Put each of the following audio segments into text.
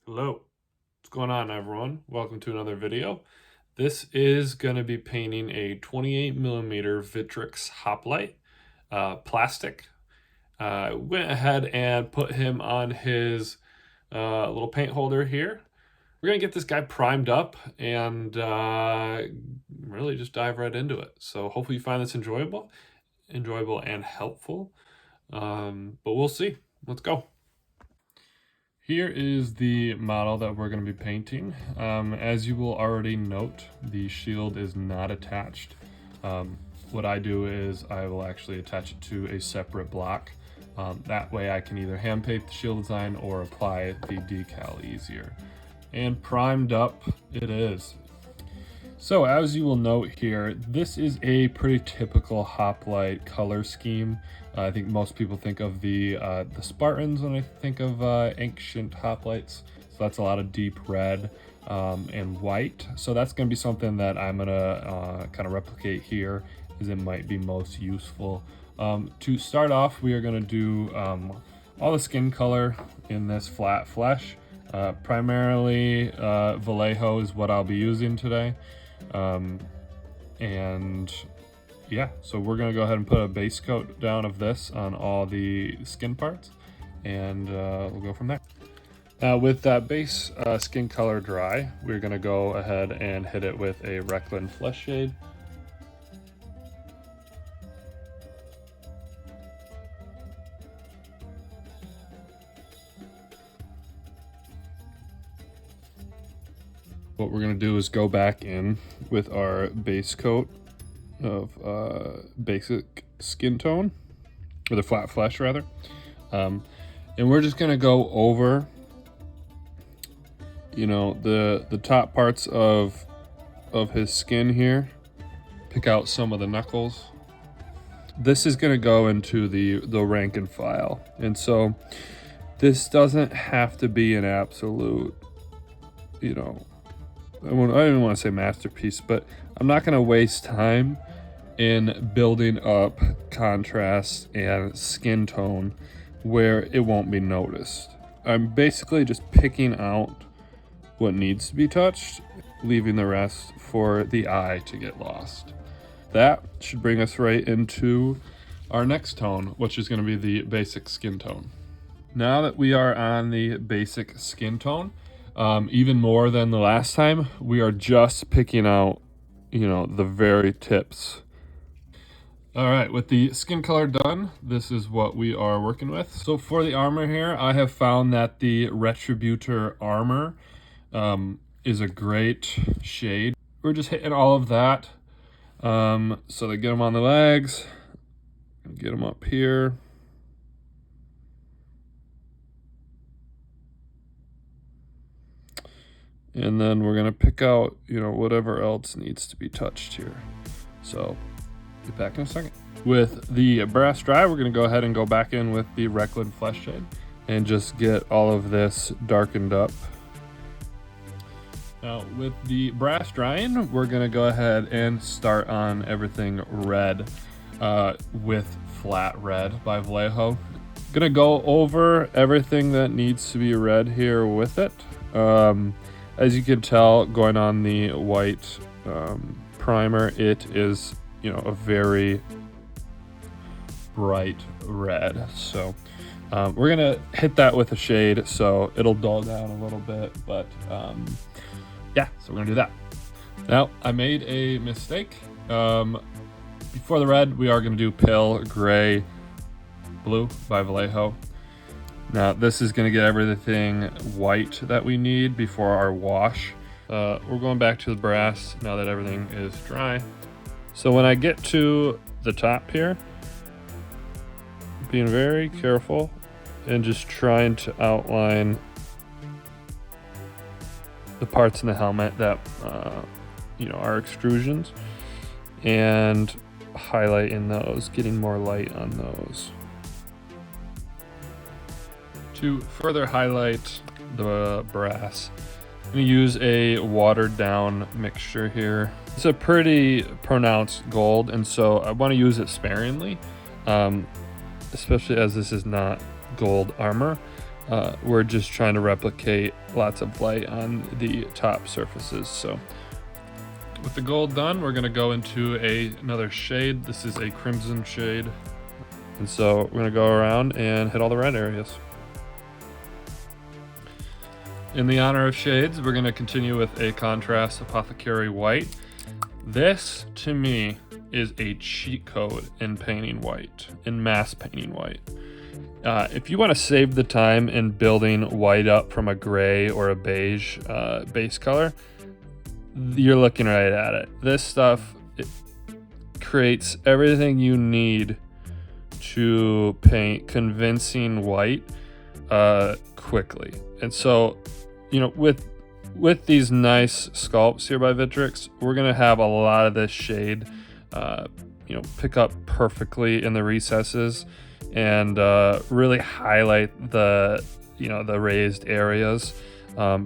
Hello, what's going on everyone? Welcome to another video. This is going to be painting a 28mm Victrix Hoplite plastic. Went ahead and put him on his little paint holder here. We're going to get this guy primed up and really just dive right into it. So hopefully you find this enjoyable and helpful. But we'll see. Let's go. Here is the model that we're going to be painting. As you will already note, the shield is not attached. What I do is I will actually attach it to a separate block. That way I can either hand paint the shield design or apply the decal easier. And primed up it is. So as you will note here, this is a pretty typical hoplite color scheme. I think most people think of the Spartans when I think of ancient hoplites. So that's a lot of deep red and white. So that's going to be something that I'm going to kind of replicate here, as it might be most useful. To start off, we are going to do all the skin color in this flat flesh. Primarily Vallejo is what I'll be using today. And yeah, so we're gonna go ahead and put a base coat down of this on all the skin parts, and we'll go from there. Now with that base skin color dry, we're gonna go ahead and hit it with a Reclin flesh shade. What we're going to do is go back in with our base coat of basic skin tone, or the flat flesh rather, and we're just going to go over, you know, the top parts of his skin here, pick out some of the knuckles. This is going to go into the rank and file, and so this doesn't have to be an absolute, you know, I don't want to say masterpiece, but I'm not going to waste time in building up contrast and skin tone where it won't be noticed. I'm basically just picking out what needs to be touched, leaving the rest for the eye to get lost. That should bring us right into our next tone, which is going to be the basic skin tone. Now that we are on the basic skin tone, even more than the last time, we are just picking out, you know, the very tips. All right, with the skin color done, this is what we are working with. So for the armor here, I have found that the Retributor armor is a great shade. We're just hitting all of that. So they get them on the legs, get them up here. And then we're gonna pick out, you know, whatever else needs to be touched here. So, be back in a second. With the brass dry, we're gonna go ahead and go back in with the Reclin flesh shade and just get all of this darkened up. Now, with the brass drying, we're gonna go ahead and start on everything red with Flat Red by Vallejo. Gonna go over everything that needs to be red here with it. As you can tell, going on the white primer, it is, you know, a very bright red. So we're gonna hit that with a shade so it'll dull down a little bit, but yeah, so we're gonna do that. Now, I made a mistake. Before the red, we are gonna do Pale Gray Blue by Vallejo. Now this is going to get everything white that we need before our wash. We're going back to the brass now that everything is dry. So when I get to the top here, being very careful and just trying to outline the parts in the helmet that you know, are extrusions, and highlighting those, getting more light on those. To further highlight the brass, I'm going to use a watered down mixture here. It's a pretty pronounced gold, and so I want to use it sparingly, especially as this is not gold armor. we're just trying to replicate lots of light on the top surfaces. So with the gold done, we're gonna go into another shade. This is a crimson shade. And so we're gonna go around and hit all the red areas. In the honor of shades, we're gonna continue with a contrast apothecary white. This, to me, is a cheat code in painting white, in mass painting white. If you want to save the time in building white up from a gray or a beige base color, you're looking right at it. This stuff, it creates everything you need to paint convincing white quickly. And so, you know, with these nice sculpts here by Victrix, we're gonna have a lot of this shade pick up perfectly in the recesses and really highlight the raised areas,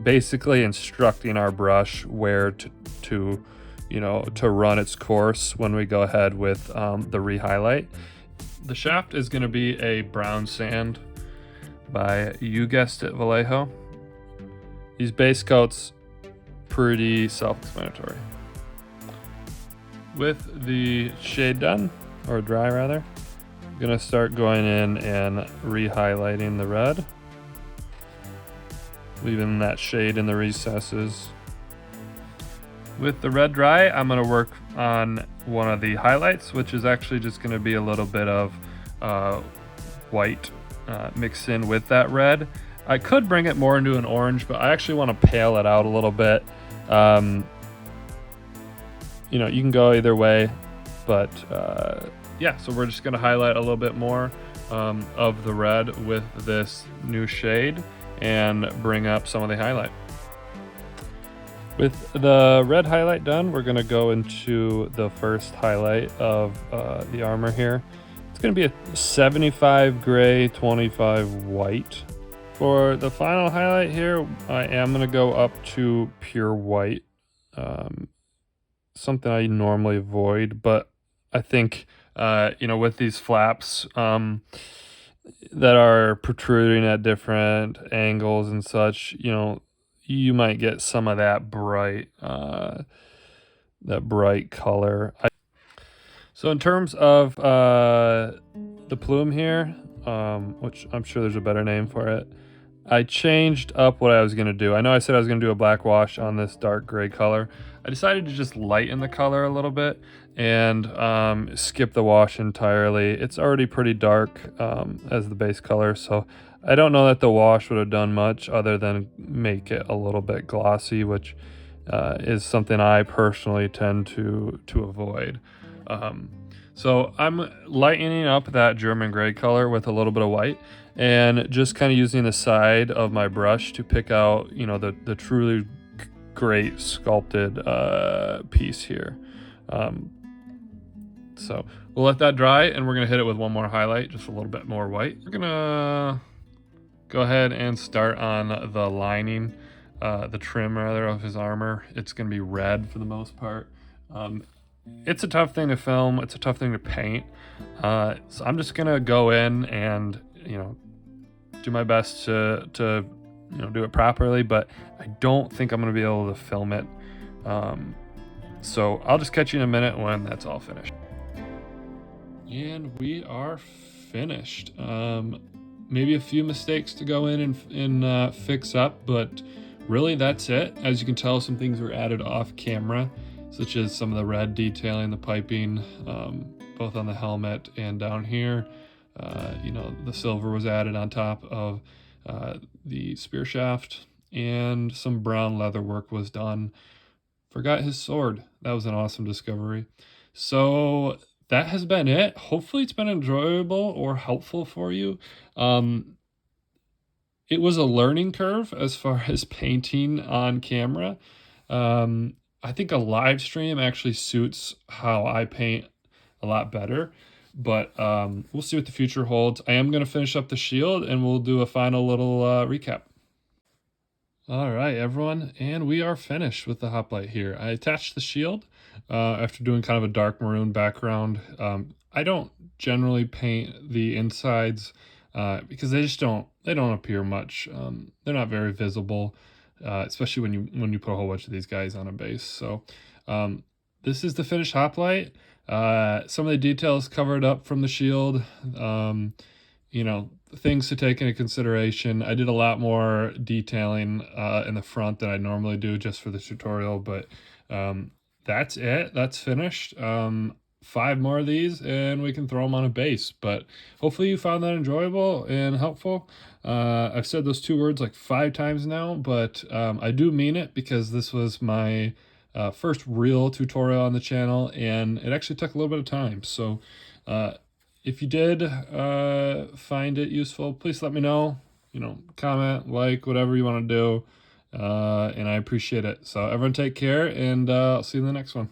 basically instructing our brush where to run its course when we go ahead with the rehighlight. The shaft is going to be a brown sand by, you guessed it, Vallejo. These base coats, pretty self-explanatory. With the shade done, or dry rather, I'm gonna start going in and re-highlighting the red, leaving that shade in the recesses. With the red dry, I'm gonna work on one of the highlights, which is actually just gonna be a little bit of white mixed in with that red. I could bring it more into an orange, but I actually want to pale it out a little bit. You can go either way, but yeah, so we're just going to highlight a little bit more of the red with this new shade and bring up some of the highlight. With the red highlight done, we're going to go into the first highlight of the armor here. It's going to be a 75 gray, 25 white. For the final highlight here, I am going to go up to pure white. Something I normally avoid, but I think, with these flaps that are protruding at different angles and such, you might get some of that bright color. So in terms of the plume here, which I'm sure there's a better name for it, I changed up what I was going to do. I know I said I was going to do a black wash on this dark gray color. I decided to just lighten the color a little bit and skip the wash entirely. It's already pretty dark as the base color, so I don't know that the wash would have done much other than make it a little bit glossy, which is something I personally tend to avoid. So I'm lightening up that German gray color with a little bit of white and just kind of using the side of my brush to pick out, the truly great sculpted piece here. So we'll let that dry and we're gonna hit it with one more highlight, just a little bit more white. We're gonna go ahead and start on the lining, the trim rather of his armor. It's gonna be red for the most part. It's a tough thing to film. It's a tough thing to paint. So I'm just gonna go in and do my best to do it properly, but I don't think I'm gonna be able to film it. So I'll just catch you in a minute when that's all finished. And we are finished. Maybe a few mistakes to go in and fix up, but really that's it. As you can tell, some things were added off camera, such as some of the red detailing, the piping, both on the helmet and down here. The silver was added on top of the spear shaft, and some brown leather work was done. Forgot his sword. That was an awesome discovery. So that has been it. Hopefully it's been enjoyable or helpful for you. It was a learning curve as far as painting on camera. I think a live stream actually suits how I paint a lot better, but we'll see what the future holds. I am going to finish up the shield and we'll do a final little recap. All right, everyone, and we are finished with the hoplite here. I attached the shield after doing kind of a dark maroon background. I don't generally paint the insides because they don't appear much. They're not very visible, especially when you put a whole bunch of these guys on a base. So this is the finished hoplite. Some of the details covered up from the shield. You know, things to take into consideration. I did a lot more detailing in the front than I normally do just for the tutorial, but that's it. That's finished. 5 more of these and we can throw them on a base. But hopefully you found that enjoyable and helpful. I've said those 2 words like 5 times now, but I do mean it because this was my first real tutorial on the channel, and it actually took a little bit of time. So if you did find it useful, please let me know. You know, comment, like, whatever you want to do, and I appreciate it. So everyone take care, and I'll see you in the next one.